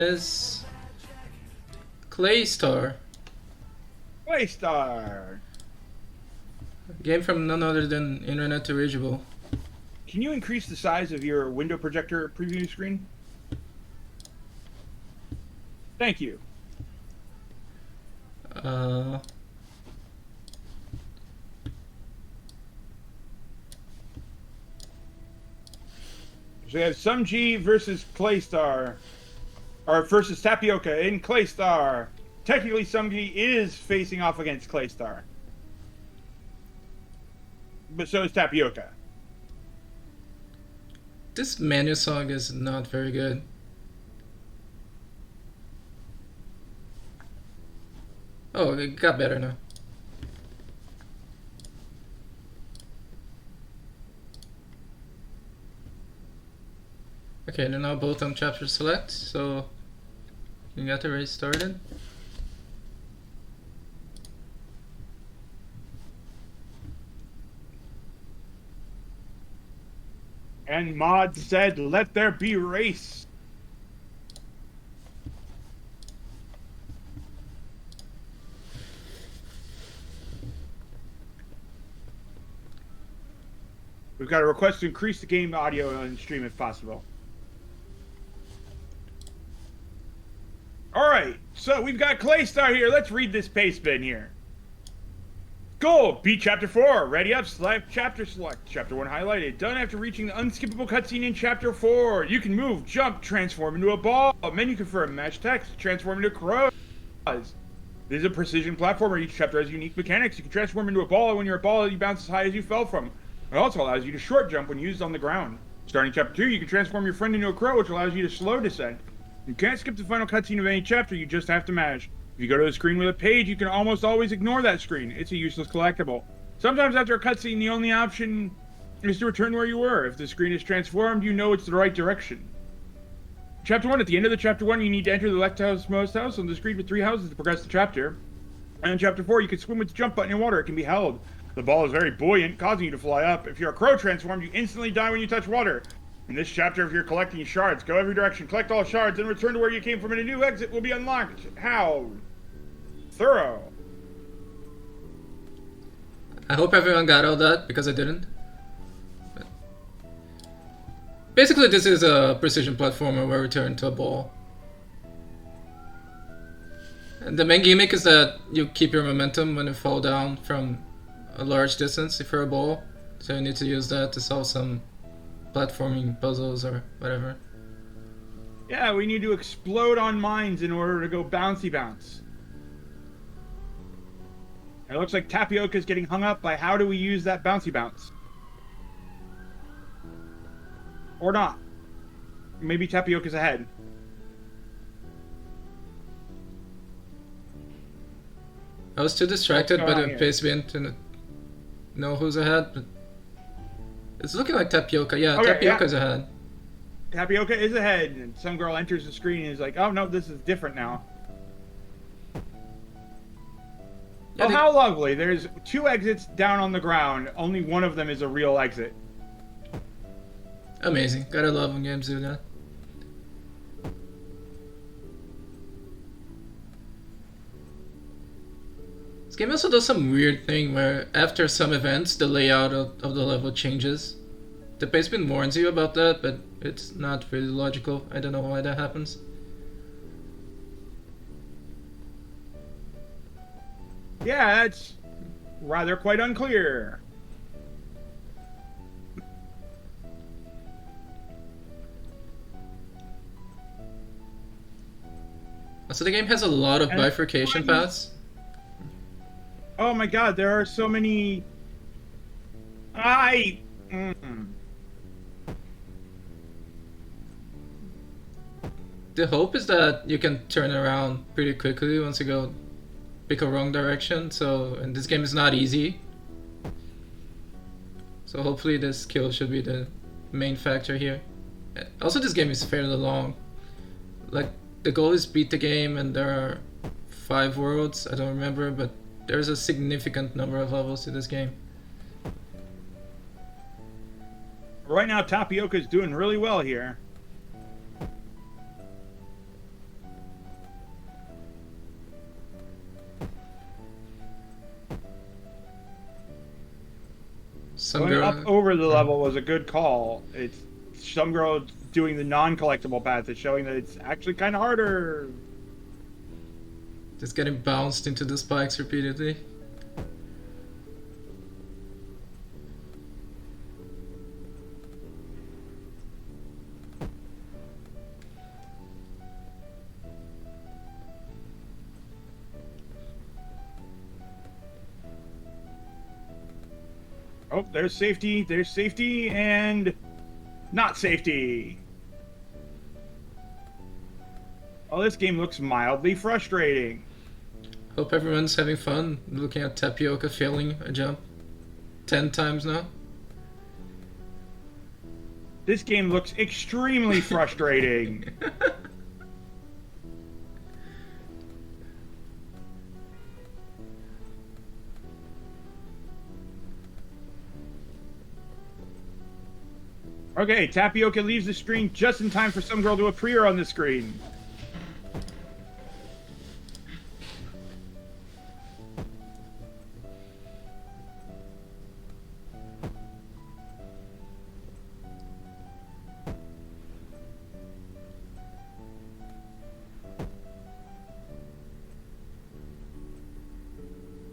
Is Klaystar, Klaystar. a game from none other than Internet Dirigible. Can you increase the size of your window projector preview screen? Thank you. Uh, So we have SomeGirl versus Klaystar, or versus Tapioca in Klaystar. Technically, SomeGirl is facing off against Klaystar, but so is Tapioca. this menu song is not very good. Oh, it got better now. Okay, they're now both on chapter select, so you got the race started. And Mod said, "Let there be race." We've got a request to increase the game audio and stream if possible. All right, so we've got Klaystar here. Let's read this pace bin here. Goal, beat Chapter 4. Ready up, select Chapter select. Chapter 1 highlighted. Done after reaching the unskippable cutscene in Chapter 4. You can move, jump, transform into a ball. Menu confirm, match text, transform into crows. This is a precision platformer. Each chapter has unique mechanics. You can transform into a ball. When you're a ball, you bounce as high as you fell from. It also allows you to short jump when used on the ground. Starting Chapter 2, you can transform your friend into a crow, which allows you to slow descent. You can't skip the final cutscene of any chapter, you just have to mash. If you go to the screen with a page, you can almost always ignore that screen. It's a useless collectible. Sometimes after a cutscene, the only option is to return where you were. If the screen is transformed, you know it's the right direction. Chapter 1, at the end of the Chapter 1, you need to enter the leftmost house on the screen with 3 houses to progress the chapter. And in Chapter 4, you can swim with the jump button in water. It can be held. The ball is very buoyant, causing you to fly up. If you're a crow transformed, you instantly die when you touch water. In this chapter, if you're collecting shards, go every direction, collect all shards, and return to where you came from, and a new exit will be unlocked. How? Thorough. I hope everyone got all that, because I didn't. But basically, this is a precision platformer where we turn to a ball. And the main gimmick is that you keep your momentum when you fall down from a large distance if you're a ball. So you need to use that to solve some platforming puzzles or whatever. Yeah, we need to explode on mines in order to go bouncy bounce. It looks like Tapioca is getting hung up by how do we use that bouncy bounce. Or not. Maybe Tapioca's ahead. I was too distracted by the here? pace bin to know who's ahead, but it's looking like Tapioca. Yeah, Okay, Tapioca's ahead. Tapioca is ahead, and some girl enters the screen and is like, "Oh no, this is different now." Yeah, Oh, how lovely. There's 2 exits down on the ground. Only one of them is a real exit. Amazing. Gotta love when games do that. This game also does some weird thing where after some events, the layout of the level changes. The pace bin warns you about that, but it's not really logical. I don't know why that happens. Yeah, that's rather quite unclear. So the game has a lot of And bifurcation paths. Oh my god, there are so many... The hope is that you can turn around pretty quickly once you go pick a wrong direction. So, and this game is not easy. So hopefully the skill should be the main factor here. Also, this game is fairly long. Like, the goal is beat the game, and there are 5 worlds. I don't remember, but there's a significant number of levels to this game. Right now, Tapioca is doing really well here. Some Going girl up over the level was a good call. It's some girl doing the non-collectible path is showing that it's actually kind of harder. just getting bounced into the spikes repeatedly. Oh, there's safety, and not safety. Oh, this game looks mildly frustrating. Hope everyone's having fun looking at Tapioca failing a jump 10 times now. This game looks extremely frustrating. Okay, Tapioca leaves the screen just in time for some girl to appear on the screen.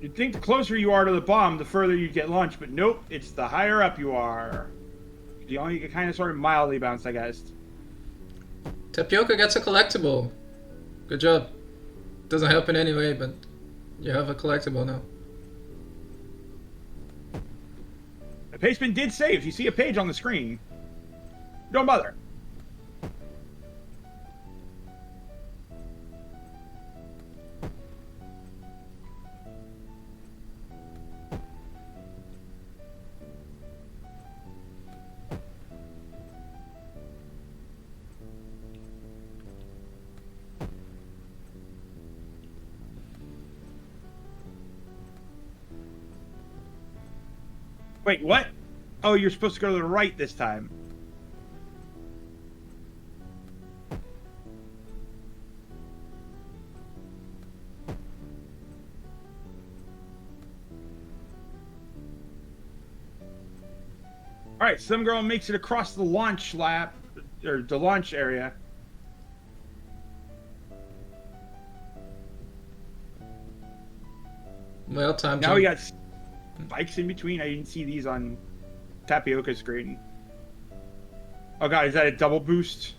You'd think the closer you are to the bomb, the further you get launched, but nope, it's the higher up you are. You only get kind of sort of mildly bounced, I guess. Tapioca gets a collectible. Good job. Doesn't happen anyway, but you have a collectible now. The paceman did save. If you see a page on the screen, don't bother. Wait, what? Oh, you're supposed to go to the right this time. Alright, some girl makes it across the launch lap, or the launch area. Well, time Now jump. we got spikes in between. I didn't see these on Tapioca's screen. Oh god, is that a double boost?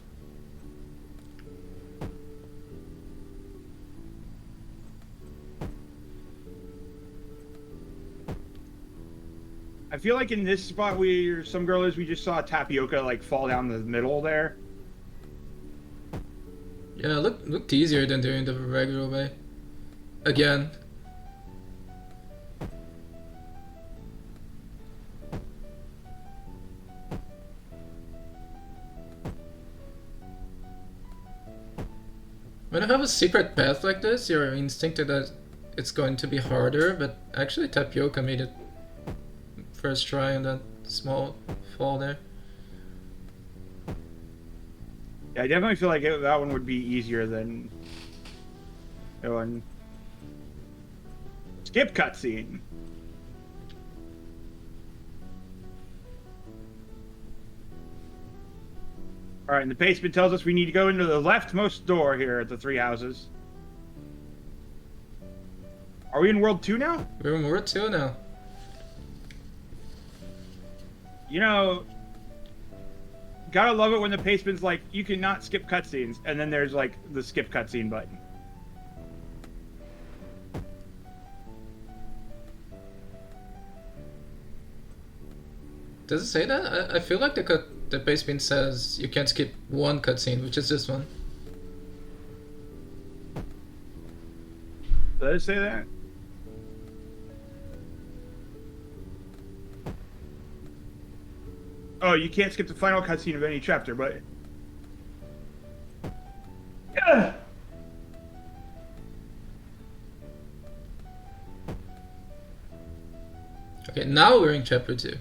I feel like in this spot where some girl is, we just saw Tapioca like fall down the middle there. Yeah, looked easier than doing the regular way. Again. When you have a secret path like this, your instinct is that it's going to be harder, but actually Tapioca made it first try on that small fall there. Yeah, I definitely feel like that one would be easier than that one. Skip cutscene. All right, and the basement tells us we need to go into the leftmost door here at the three houses. Are we in World 2 now? We're in World 2 now. You know, gotta love it when the paceman's like, you cannot skip cutscenes, and then there's like the skip cutscene button. Does it say that? I feel like the basement says you can't skip one cutscene, which is this one. Does it say that? Oh, you can't skip the final cutscene of any chapter, but... Ugh. Okay, now we're in chapter 2.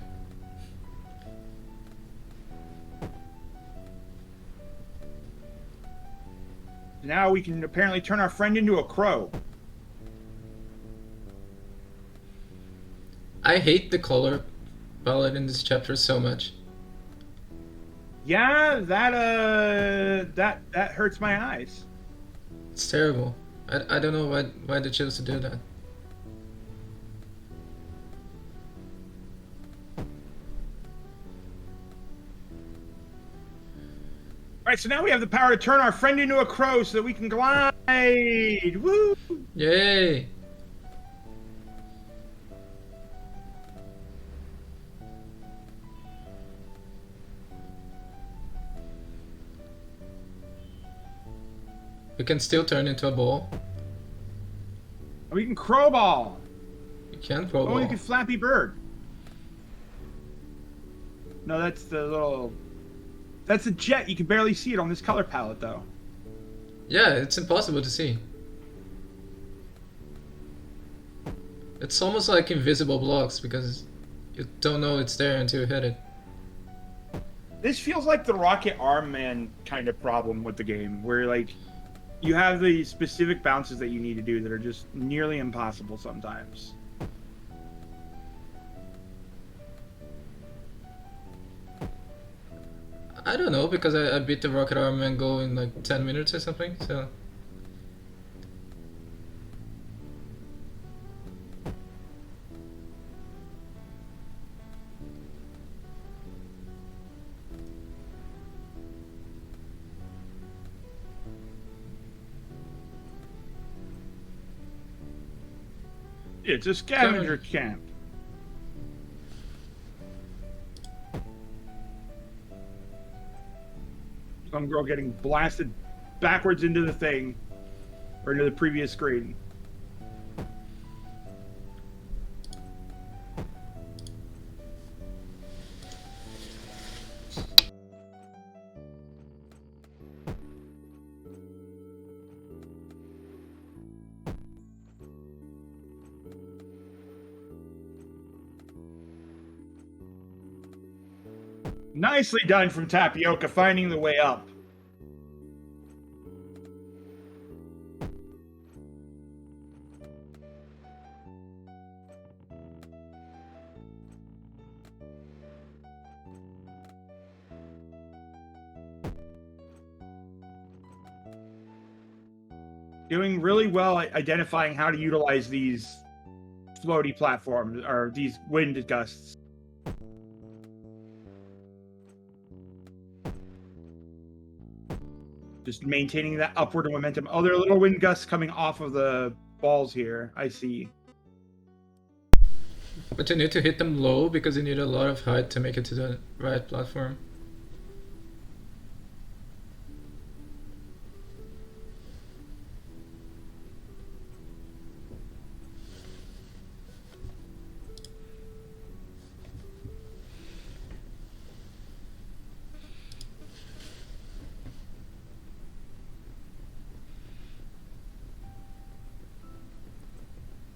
Now we can apparently turn our friend into a crow. I hate the color ballad in this chapter so much. Yeah, that hurts my eyes. It's terrible. I don't know why they chose to do that. All right, so now we have the power to turn our friend into a crow so that we can glide. Woo! Yay! We can still turn into a ball. We can crowball. You can throw a Oh, ball. you can Flappy Bird. No, that's the little... That's a jet. You can barely see it on this color palette, though. Yeah, it's impossible to see. It's almost like invisible blocks because you don't know it's there until you hit it. This feels like the Rocket Arm Man kind of problem with the game, where, like, you have the specific bounces that you need to do that are just nearly impossible sometimes. I don't know because I beat the Rocket Arm and go in like 10 minutes or something, so... It's a scavenger camp. Some girl getting blasted backwards into the thing, or into the previous screen. Nicely done from Tapioca, finding the way up. Doing really well at identifying how to utilize these floaty platforms, or these wind gusts. Just maintaining that upward momentum. Oh, there are little wind gusts coming off of the balls here. I see. But you need to hit them low because you need a lot of height to make it to the right platform.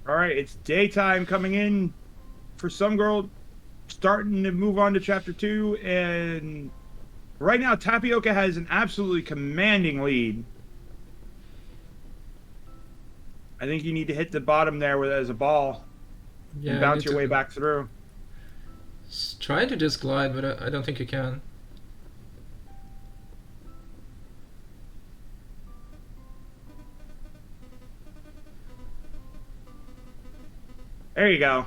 All right, it's daytime coming in for SomeGirl, starting to move on to chapter 2, and right now Tapioca has an absolutely commanding lead. I think you need to hit the bottom there with as a ball and bounce your way back through. Try to just glide, but I don't think you can. There you go.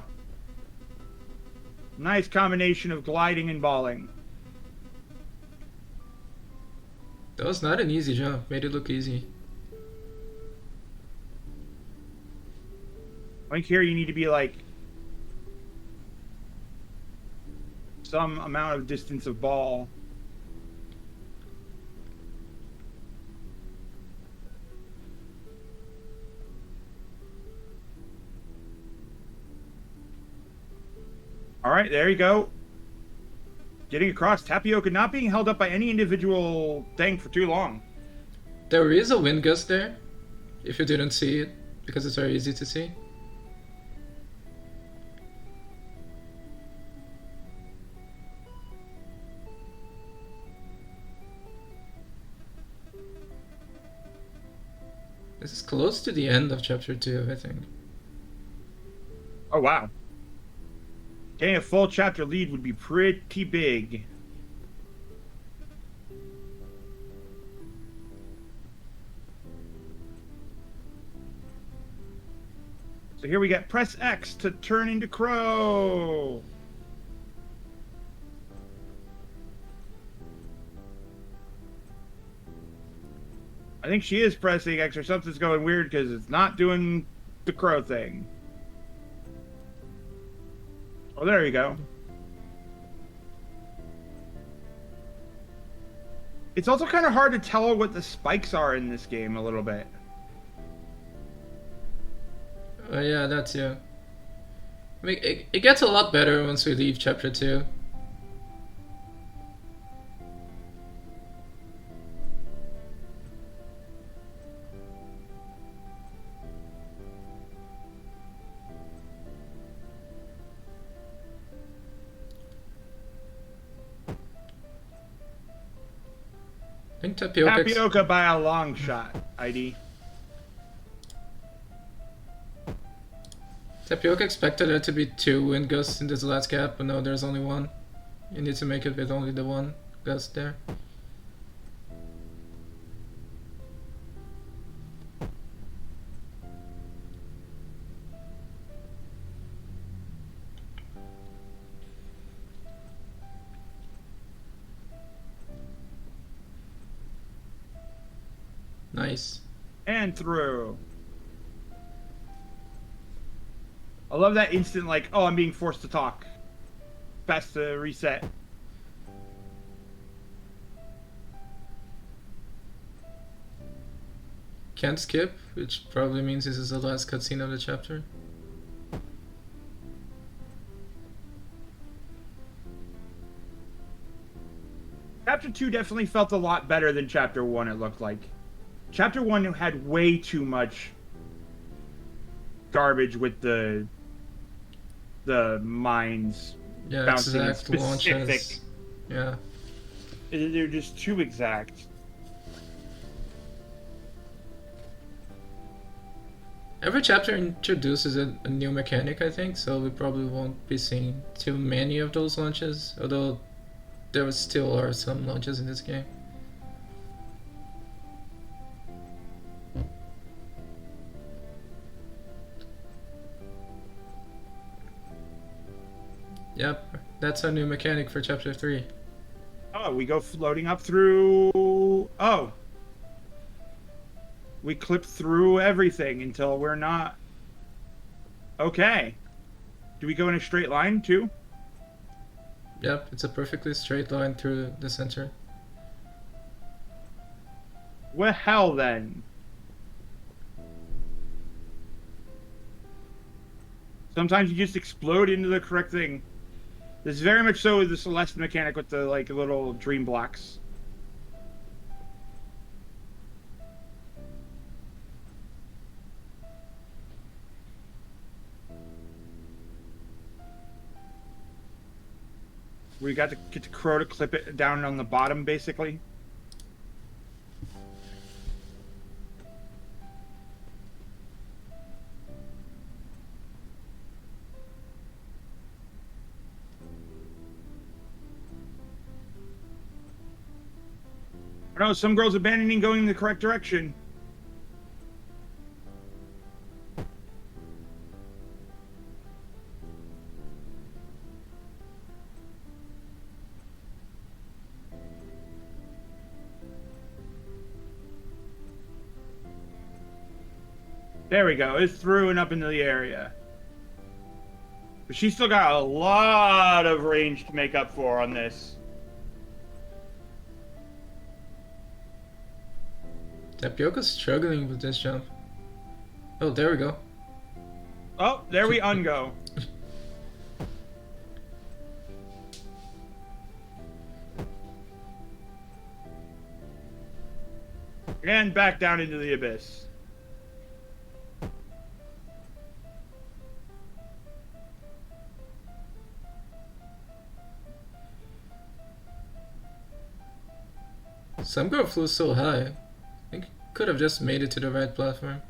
Nice combination of gliding and balling. That was not an easy jump. Made it look easy. I think here you need to be like some amount of distance of ball. All right, there you go. Getting across. Tapioca not being held up by any individual thing for too long. There is a wind gust there, if you didn't see it, because it's very easy to see. This is close to the end of chapter 2, I think. Oh, wow. Getting a full chapter lead would be pretty big. So here we get press X to turn into Crow. I think she is pressing X or something's going weird because it's not doing the Crow thing. Oh, there you go. It's also kind of hard to tell what the spikes are in this game a little bit. Yeah, that's yeah. I mean, it gets a lot better once we leave chapter 2. I think Tapioca by a long shot, ID. Tapioca expected there to be 2 wind gusts in this last gap, but no, there's only 1. You need to make it with only the 1 gust there. Nice. And through. I love that instant, like, oh, I'm being forced to talk. Best to reset. Can't skip, which probably means this is the last cutscene of the chapter. Chapter 2 definitely felt a lot better than Chapter 1, it looked like. Chapter 1 had way too much garbage with the mines bouncing in specific. Launches. Yeah. They're just too exact. Every chapter introduces a new mechanic, I think, so we probably won't be seeing too many of those launches, although there still are some launches in this game. Yep, that's our new mechanic for chapter 3. Oh, we go floating up through... Oh. We clip through everything until we're not... Okay. Do we go in a straight line, too? Yep, it's a perfectly straight line through the center. Well, hell then. Sometimes you just explode into the correct thing. This is very much so the Celeste mechanic with the, like, little dream blocks. We got to get the Crow to clip it down on the bottom, basically. I know some girls abandoning going in the correct direction. There we go. It's through and up into the area. But she's still got a lot of range to make up for on this. Tapioca's struggling with this jump. Oh, there we go. Oh, there we ungo. And back down into the abyss. SomeGirl flew so high. I think could have just made it to the right platform.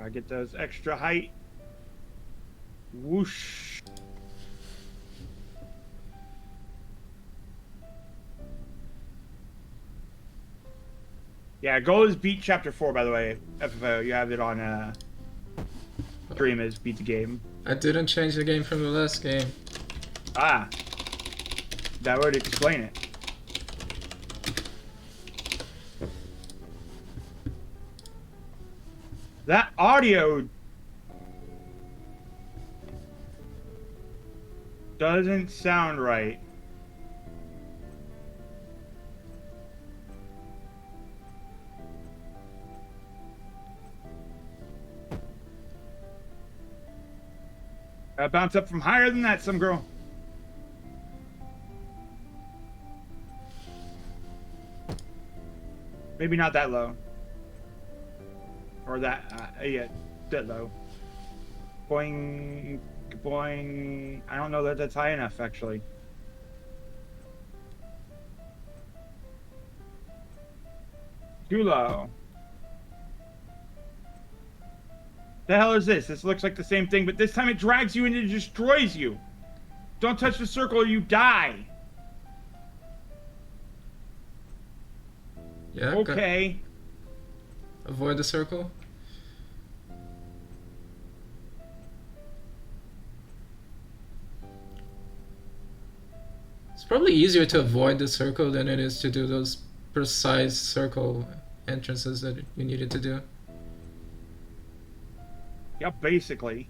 Gotta get those extra height. Whoosh. Yeah, goal is beat chapter 4, by the way. FFO, you have it on stream as beat the game. I didn't change the game from the last game. Ah. That would explain it. That audio doesn't sound right. Bounce up from higher than that, SomeGirl. Maybe not that low. Or that, yeah, that low. Boing, boing. I don't know that that's high enough, actually. Too low. The hell is this? This looks like the same thing, but this time it drags you and it destroys you. Don't touch the circle or you die. Yeah. Okay. Avoid the circle. It's probably easier to avoid the circle than it is to do those precise circle entrances that you needed to do. Yeah, basically.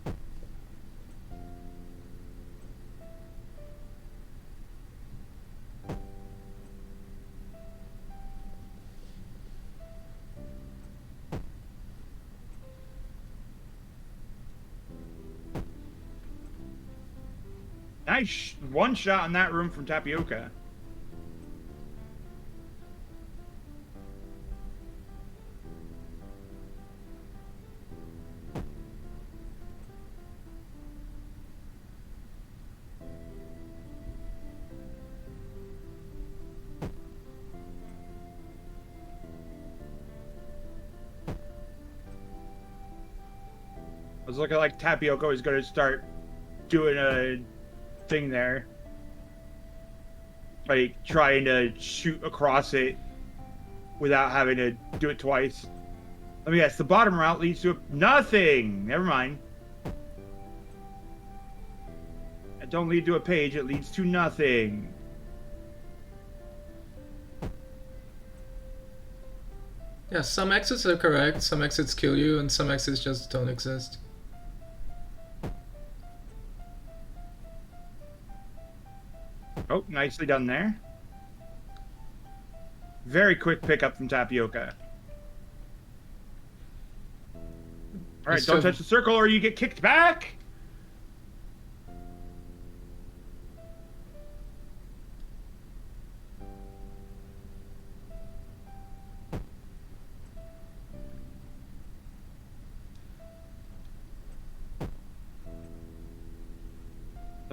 Nice one shot in that room from Tapioca. I was looking like Tapioca was going to start doing a thing there. Like trying to shoot across it without having to do it twice. Let me guess, the bottom route leads to nothing. Never mind. It don't lead to a page, it leads to nothing. Yeah, some exits are correct, some exits kill you, and some exits just don't exist. Oh, nicely done there. Very quick pickup from Tapioca. Alright, don't touch the circle or you get kicked back!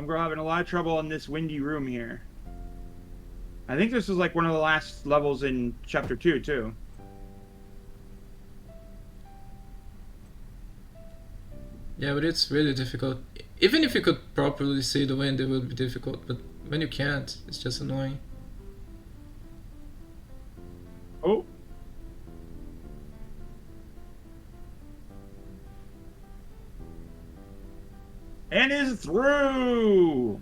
We're having a lot of trouble in this windy room here. I think this is like one of the last levels in chapter 2 too. Yeah, but it's really difficult. Even if you could properly see the wind, it would be difficult, but when you can't, it's just annoying. Oh. And is through!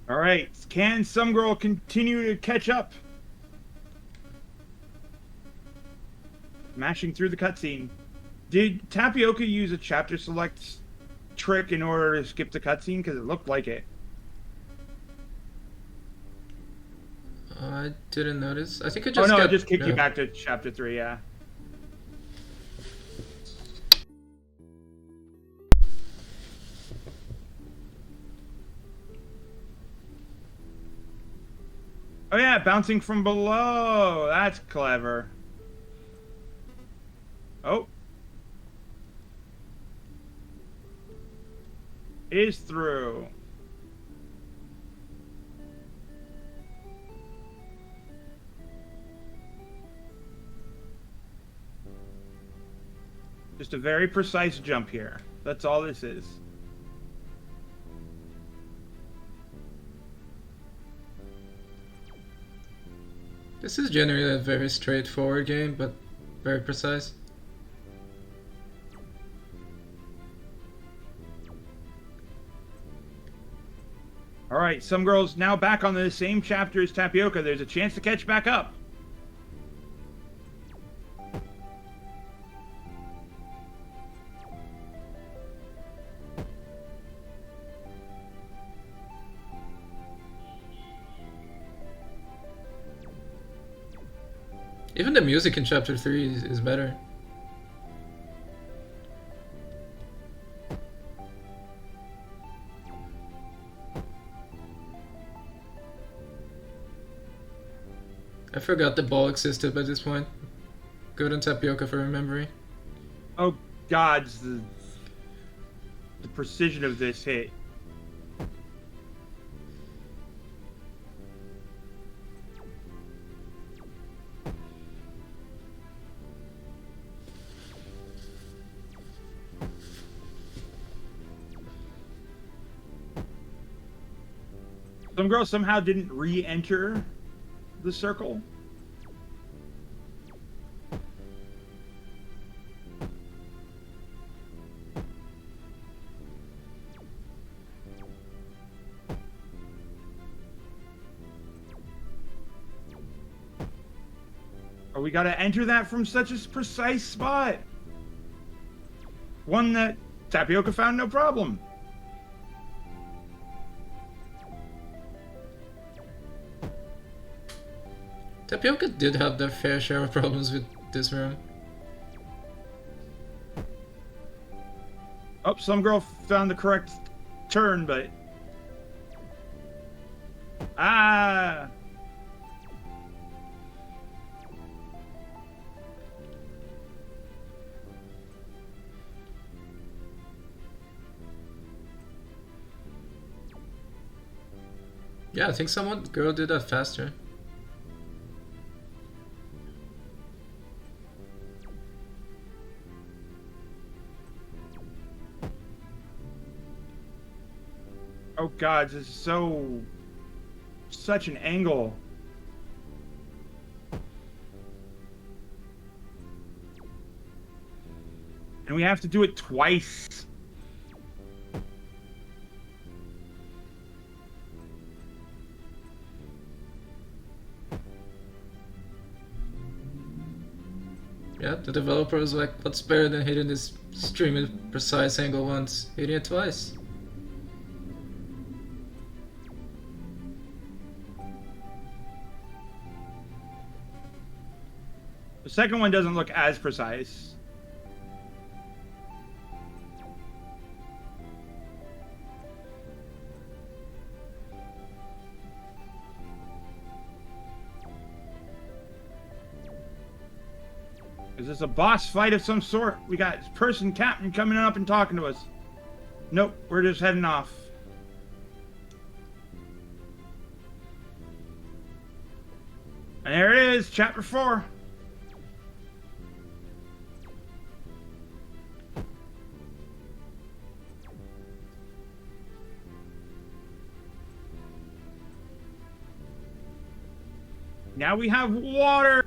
All right, can SomeGirl continue to catch up? Mashing through the cutscene. Did Tapioca use a chapter select trick in order to skip the cutscene? Because it looked like it. I didn't notice. I think I just Oh no, it just kicked you back to chapter 3, yeah. Oh yeah, bouncing from below. That's clever. Oh. Is through. Just a very precise jump here. That's all this is. This is generally a very straightforward game, but very precise. All right, SomeGirl's now back on the same chapter as Tapioca. There's a chance to catch back up. Even the music in chapter 3 is better. I forgot the ball existed by this point. Good on Tapioca for remembering. Oh gods, the precision of this hit. SomeGirl somehow didn't re-enter the circle. Or we gotta enter that from such a precise spot. One that Tapioca found no problem. Tapioca did have their fair share of problems with this room. Oh, SomeGirl found the correct turn, but... Ah! Yeah, I think someone girl did that faster. Oh god, this is such an angle. And we have to do it twice. Yeah, the developer was like, what's better than hitting this extremely precise angle once, hitting it twice? The second one doesn't look as precise. Is this a boss fight of some sort? We got person captain coming up and talking to us. Nope, we're just heading off. And there it is, chapter 4. Now we have water.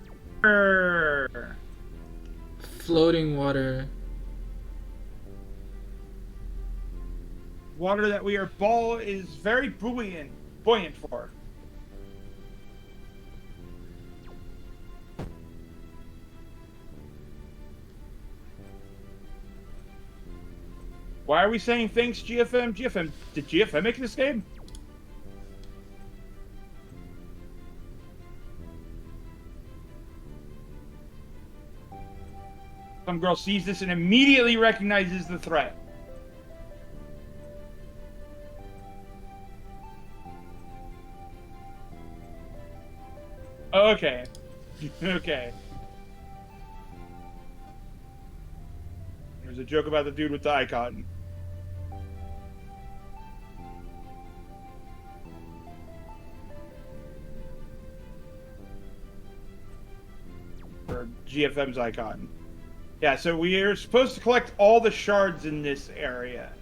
Floating water. Water that is very buoyant for. Why are we saying thanks, GFM? GFM, did GFM make this game? SomeGirl sees this and immediately recognizes the threat. Okay. Okay. There's a joke about the dude with the icon. Or GFM's icon. Yeah, so we are supposed to collect all the shards in this area.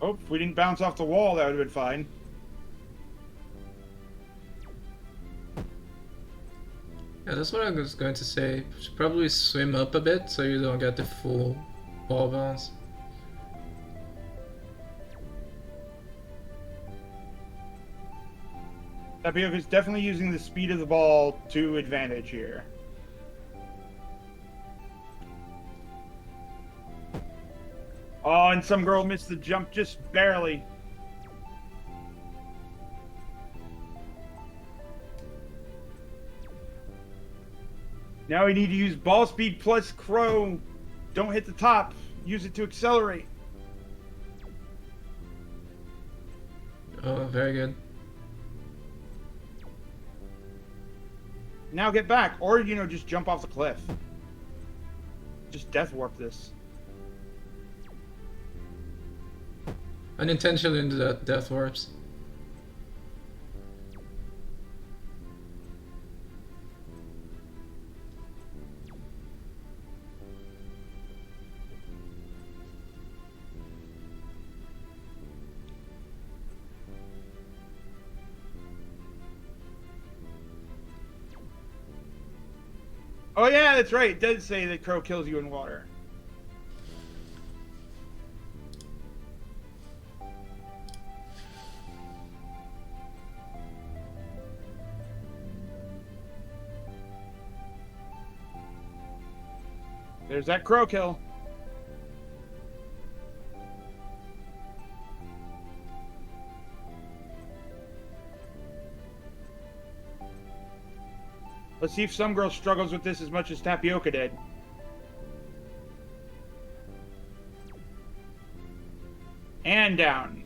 Oh, if we didn't bounce off the wall, that would have been fine. Yeah, that's what I was going to say. You should probably swim up a bit so you don't get the full ball bounce. Tapioca is definitely using the speed of the ball to advantage here. Oh, and SomeGirl missed the jump just barely. Now we need to use ball speed plus Crow. Don't hit the top. Use it to accelerate. Oh, very good. Now get back. Or, just jump off the cliff. Just death warp this. Unintentionally into the death warps. Oh yeah, that's right. It does say that Crow kills you in water. There's that Crow kill. Let's see if SomeGirl struggles with this as much as Tapioca did. And down.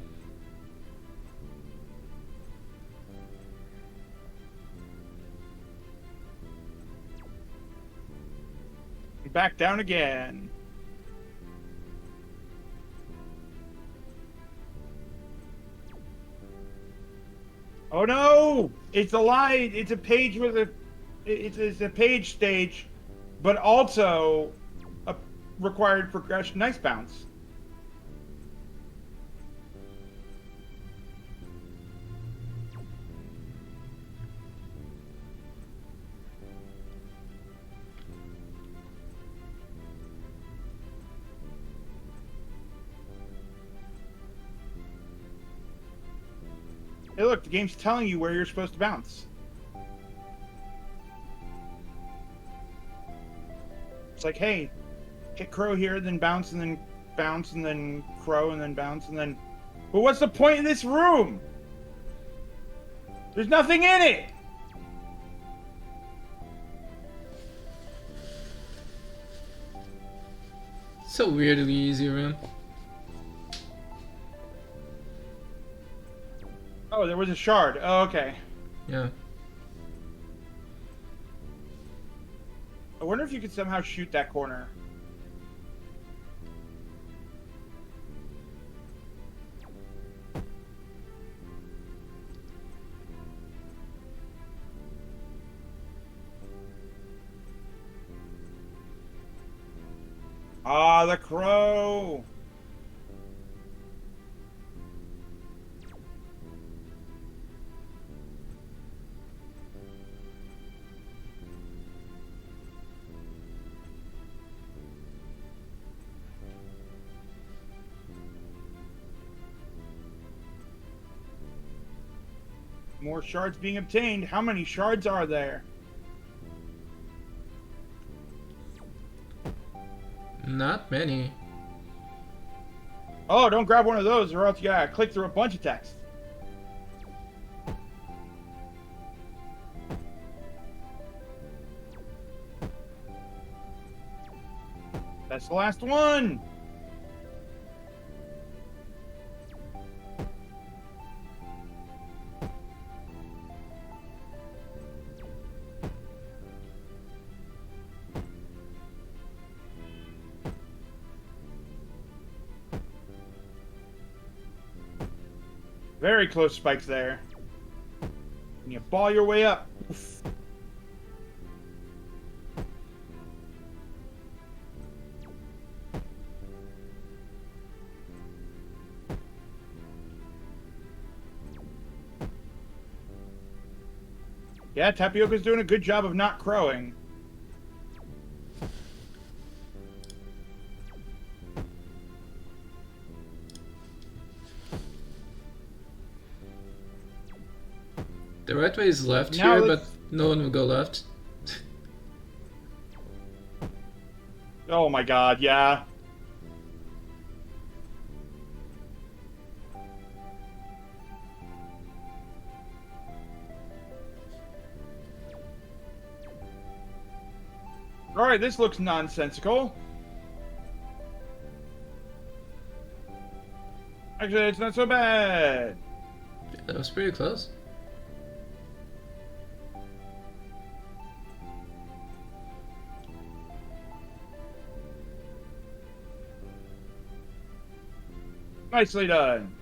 Back down again. Oh no! It's a lie. It's a page with a... It's a page stage, but also a required progression. Nice bounce. Hey look, the game's telling you where you're supposed to bounce. It's like, hey, hit Crow here, then bounce, and then bounce, and then Crow, and then bounce, and then... But what's the point of this room? There's nothing in it! So weirdly easy room. Oh, there was a shard. Oh, okay. Yeah. I wonder if you could somehow shoot that corner. Ah, the Crow! More shards being obtained. How many shards are there? Not many. Oh, don't grab one of those or else you gotta click through a bunch of text. That's the last one. Very close spikes there. And you ball your way up. Oof. Yeah, Tapioca's doing a good job of not crowing. The right way is left Now here, let's- but no one will go left. Oh my god, yeah. Alright, this looks nonsensical. Actually, it's not so bad. Yeah, that was pretty close. Nicely done.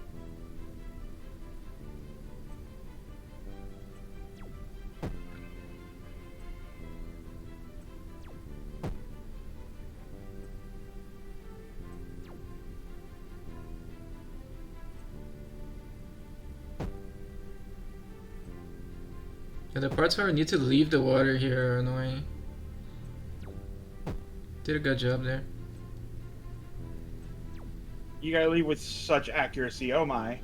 Yeah, the parts where I need to leave the water here are annoying. Did a good job there. You gotta leave with such accuracy, oh my.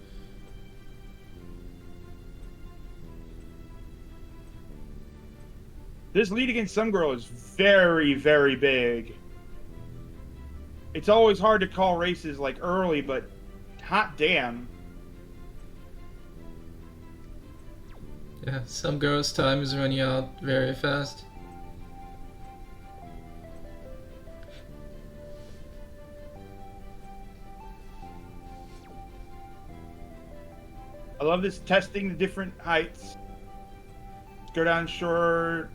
This lead against SomeGirl is very, very big. It's always hard to call races like early, but hot damn. Yeah, SomeGirl's time is running out very fast. I love this testing the different heights. Go down short.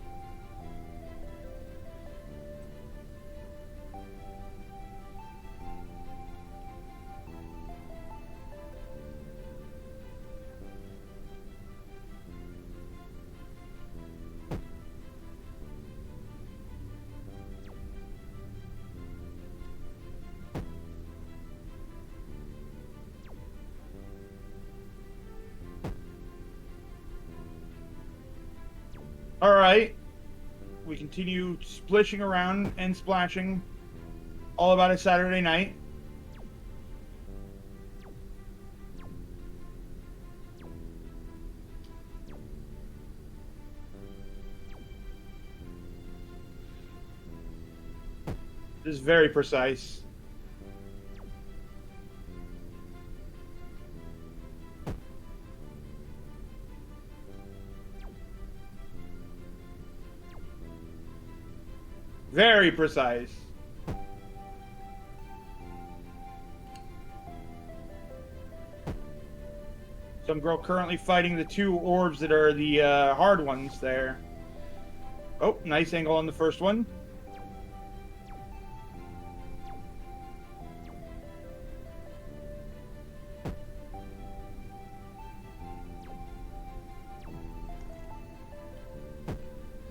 All right. We continue splishing around and splashing. All about a Saturday night. This is very precise. Very precise. Some girl currently fighting the two orbs that are the hard ones there. Oh, nice angle on the first one.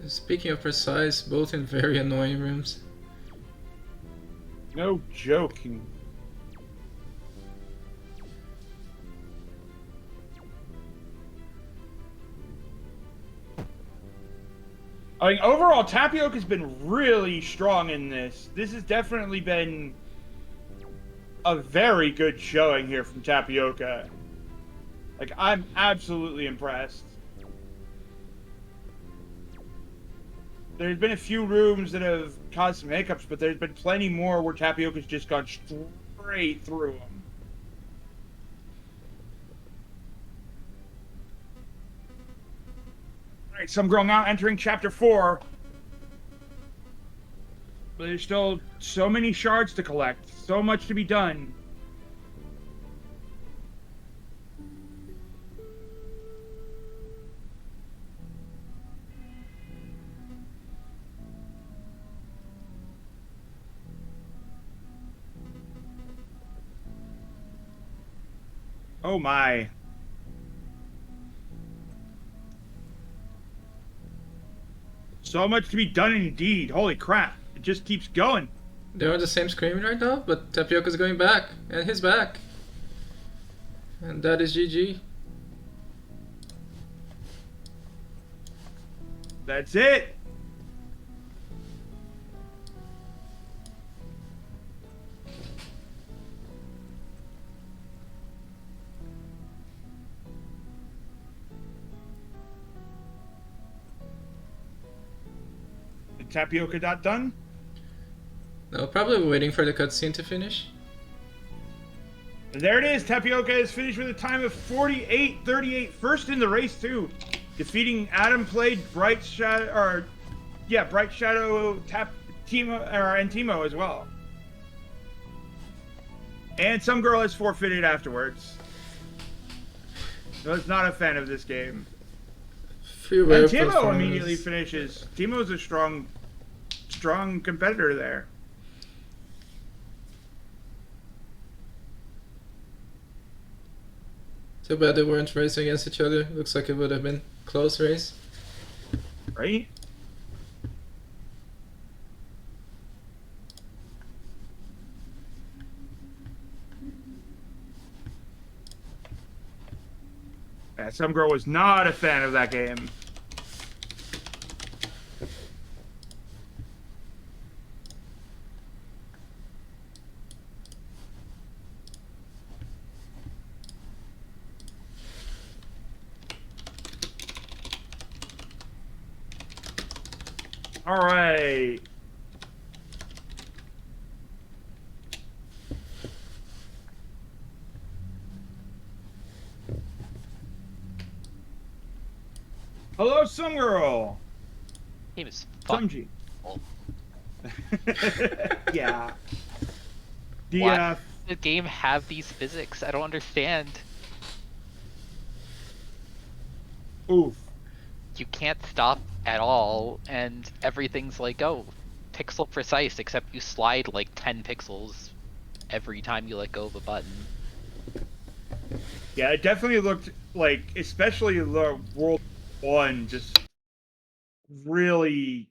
Speaking of precise, both in very annoying rooms. No joking. I mean, overall, Tapioca has been really strong in this. This has definitely been a very good showing here from Tapioca. Like, I'm absolutely impressed. there's been a few rooms that have caused some hiccups, but there's been plenty more where Tapioca's just gone straight through them. All right, SomeGirl now entering Chapter 4. But there's still so many shards to collect, so much to be done. Oh my. So much to be done indeed. Holy crap. It just keeps going. They're on the same screen right now, but Tapioca's going back, and he's back. And that is GG. That's it. The Tapioca dot done? No, probably waiting for the cutscene to finish. There it is. Tapioca is finished with a time of 48:38. First in the race too, defeating Adam played Bright Shadow, Bright Shadow Timo and Timo as well. And SomeGirl has forfeited afterwards. Was not a fan of this game. Freeware And Timo performance. immediately finishes. Timo's a strong competitor there. Too bad they weren't racing against each other. Looks like it would have been close race. Right? Yeah, SomeGirl was not a fan of that game. All right. Hello, SomeGirl. Game is fucking SomeG. awful. Yeah. Why does the game have these physics? I don't understand. Oof. You can't stop at all, and everything's like, oh, pixel precise, except you slide like 10 pixels every time you let go of a button. Yeah, it definitely looked like, especially the World 1, just really.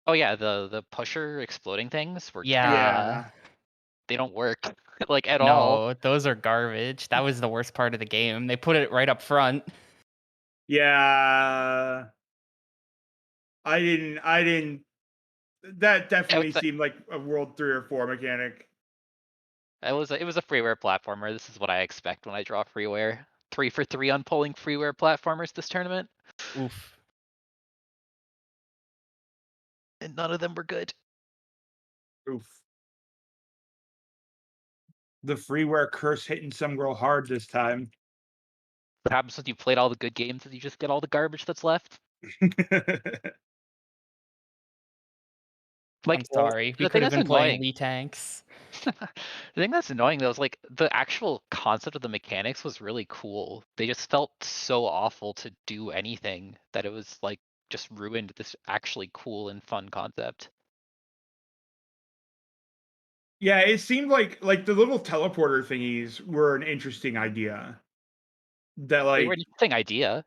Oh yeah, the pusher exploding things were Yeah. they don't work like at all. No, those are garbage. That was the worst part of the game. They put it right up front. Yeah. I didn't. That definitely It's like- seemed like a World 3 or 4 mechanic. it was a freeware platformer. This is what I expect when I draw freeware. 3 for 3 on pulling freeware platformers this tournament, Oof. and none of them were good. Oof. The freeware curse hitting SomeGirl hard this time. What happens when you played all the good games is you just get all the garbage that's left. Like, I'm sorry. We the thing could have that's been playing annoying. Wii Tanks. The thing that's annoying though is like the actual concept of the mechanics was really cool. They just felt so awful to do anything that it was like just ruined this actually cool and fun concept. Yeah, it seemed like the little teleporter thingies were an interesting idea. That They like were an interesting idea.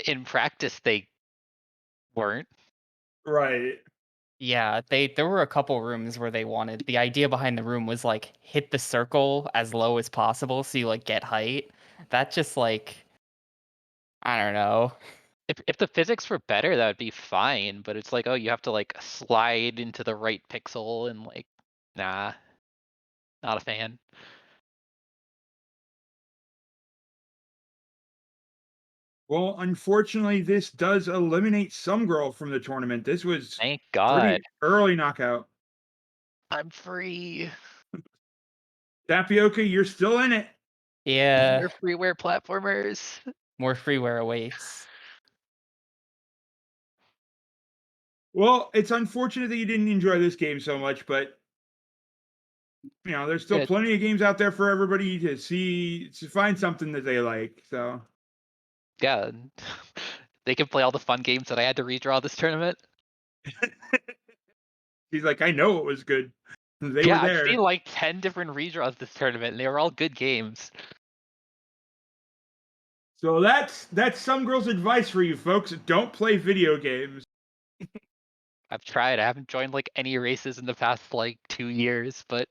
In practice, they weren't. right. Yeah, there were a couple rooms where they wanted the idea behind the room was like hit the circle as low as possible so you like get height. That just like I don't know. If the physics were better, that would be fine. But it's like, oh, you have to like slide into the right pixel and like, nah, not a fan. Well, unfortunately, this does eliminate SomeGirl from the tournament. This was Thank God. pretty early knockout. I'm free. Tapioca, you're still in it. Yeah, We're freeware platformers. more freeware awaits. Well, it's unfortunate that you didn't enjoy this game so much, but you know, there's still Good. plenty of games out there for everybody to see to find something that they like. So Yeah. They can play all the fun games that I had to redraw this tournament. he's like, I know it was good. They Yeah, were I've there. seen like 10 different redraws this tournament, and they were all good games. So that's some girl's advice for you folks. Don't play video games. I've tried. I haven't joined like any races in the past like 2 years, but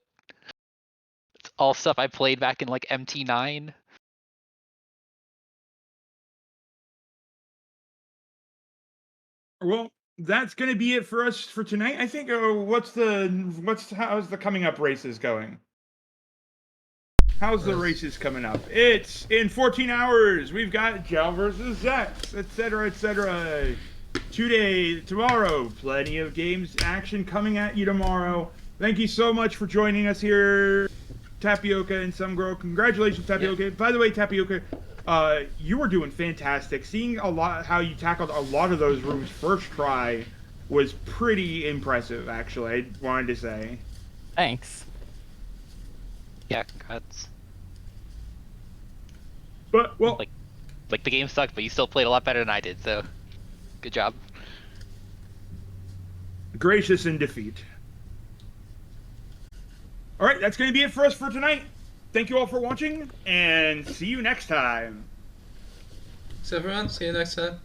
it's all stuff I played back in like MT9. Well, that's gonna be it for us for tonight. I think. How's the coming up races going? How's the races coming up? It's in 14 hours. We've got Gel versus Zex, etc., etc. Tomorrow, plenty of games action coming at you tomorrow. Thank you so much for joining us here, Tapioca and SomeGirl. Congratulations, Tapioca. Yeah. By the way, Tapioca, you were doing fantastic. Seeing a lot how you tackled a lot of those rooms first try was pretty impressive. Actually, I wanted to say. Thanks. Yeah, congrats. But well, like the game sucked, but you still played a lot better than I did, so good job. Gracious in defeat. All right, that's going to be it for us for tonight. Thank you all for watching, and see you next time. So everyone, see you next time.